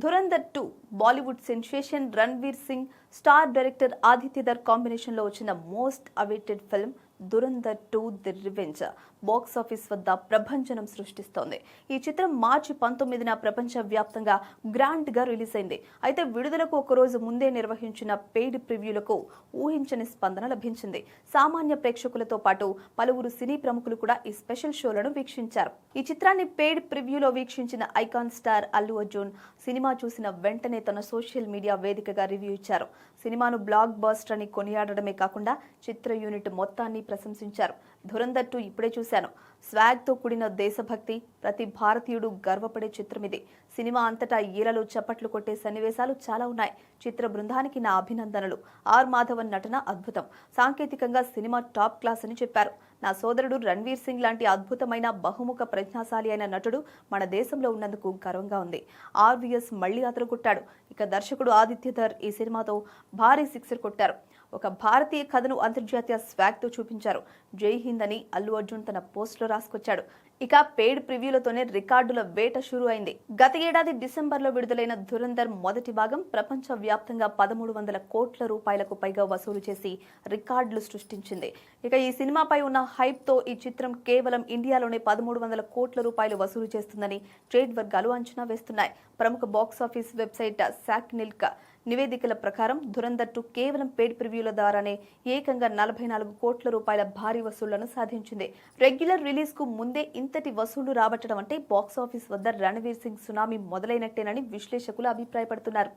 Dhurandhar 2 Bollywood sensation Ranveer Singh star director Aditya Dhar combination లో వచ్చిన most awaited film Dhurandhar 2 the revenge box office వద్ద ప్రభంజనం సృష్టిస్తోంది. ఈ చిత్రం మార్చి 19న ప్రపంచ వ్యాప్తంగా గ్రాండ్ గా రిలీజ్ అయింది. అయితే విడుదలకు ఒక రోజు ముందే నిర్వహించిన పెయిడ్ ప్రివ్యూలకు ఊహించని స్పందన లభించింది. సామాన్య ప్రేక్షకులతో పాటు పలువురు సినీ ప్రముఖులు కూడా ఈ స్పెషల్ షోలను వీక్షించారు. ఈ చిత్రాన్ని పెయిడ్ ప్రివ్యూలో వీక్షించిన ఐకాన్ స్టార్ అల్లు అర్జున్ సినిమా చూసిన వెంటనే తన సోషల్ మీడియా వేదికగా రివ్యూ ఇచ్చారు. సినిమాను బ్లాక్ బస్టర్ అని కొనియాడడమే కాకుండా చిత్ర యూనిట్ మొత్తాన్ని ప్రశంసించారు. ధురంధర్ 2 ఇప్పుడే చూశాను. స్వాగ్ తో కూడిన దేశభక్తి, ప్రతి భారతీయుడు గర్వపడే చిత్రం ఇది. సినిమా అంతటా ఈలలో చప్పట్లు కొట్టే సన్నివేశాలు చాలా ఉన్నాయి. చిత్ర బృందానికి నా అభినందనలు. ఆర్ మాధవన్ నటన అద్భుతం. సాంకేతికంగా సినిమా టాప్ క్లాస్ అని చెప్పారు. నా సోదరుడు రణ్వీర్ సింగ్ లాంటి అద్భుతమైన బహుముఖ ప్రజ్ఞాశాలి అయిన నటుడు మన దేశంలో ఉన్నందుకు గర్వంగా ఉంది. ఆర్వీఎస్ మళ్లీ అతరుకొట్టాడు. ఇక దర్శకుడు ఆదిత్య ధర్ ఈ సినిమాతో భారీ సిక్సర్ కొట్టారు. ఒక భారతీయ కథను అంతర్జాతీయ స్వాగ్ తో చూపించారు. జై హింద్ అని అల్లు అర్జున్ తన పోస్ట్ లో రాసుకొచ్చాడు. ఇక పెయిడ్ ప్రివ్యూలతోనే రికార్డుల వేట షురు అయింది. గత ఏడాది డిసెంబర్లో విడుదలైన ధురంధర్ మొదటి భాగం ప్రపంచ వ్యాప్తంగా 1300 కోట్ల రూపాయలకు పైగా వసూలు చేసి రికార్డులు సృష్టించింది. ఇక ఈ సినిమాపై ఉన్న హైప్ తో ఈ చిత్రం కేవలం ఇండియాలోనే 1300 కోట్ల రూపాయలు వసూలు చేస్తుందని ట్రేడ్ వర్గాలు అంచనా వేస్తున్నాయి. ప్రముఖ బాక్సాఫీస్ వెబ్సైట్ సాక్నిల్క్ నివేదికల ప్రకారం ధురంధర్ 2 కేవలం పెయిడ్ ప్రివ్యూల ద్వారానే ఏకంగా 44 కోట్ల రూపాయల భారీ వసూళ్లను సాధించింది. రెగ్యులర్ రిలీజ్ కు ముందే ఇంతటి వసూళ్లు రాబట్టడం అంటే బాక్సాఫీస్ వద్ద రణ్వీర్ సింగ్ సునామీ మొదలైనట్టేనని విశ్లేషకులు అభిప్రాయపడుతున్నారు.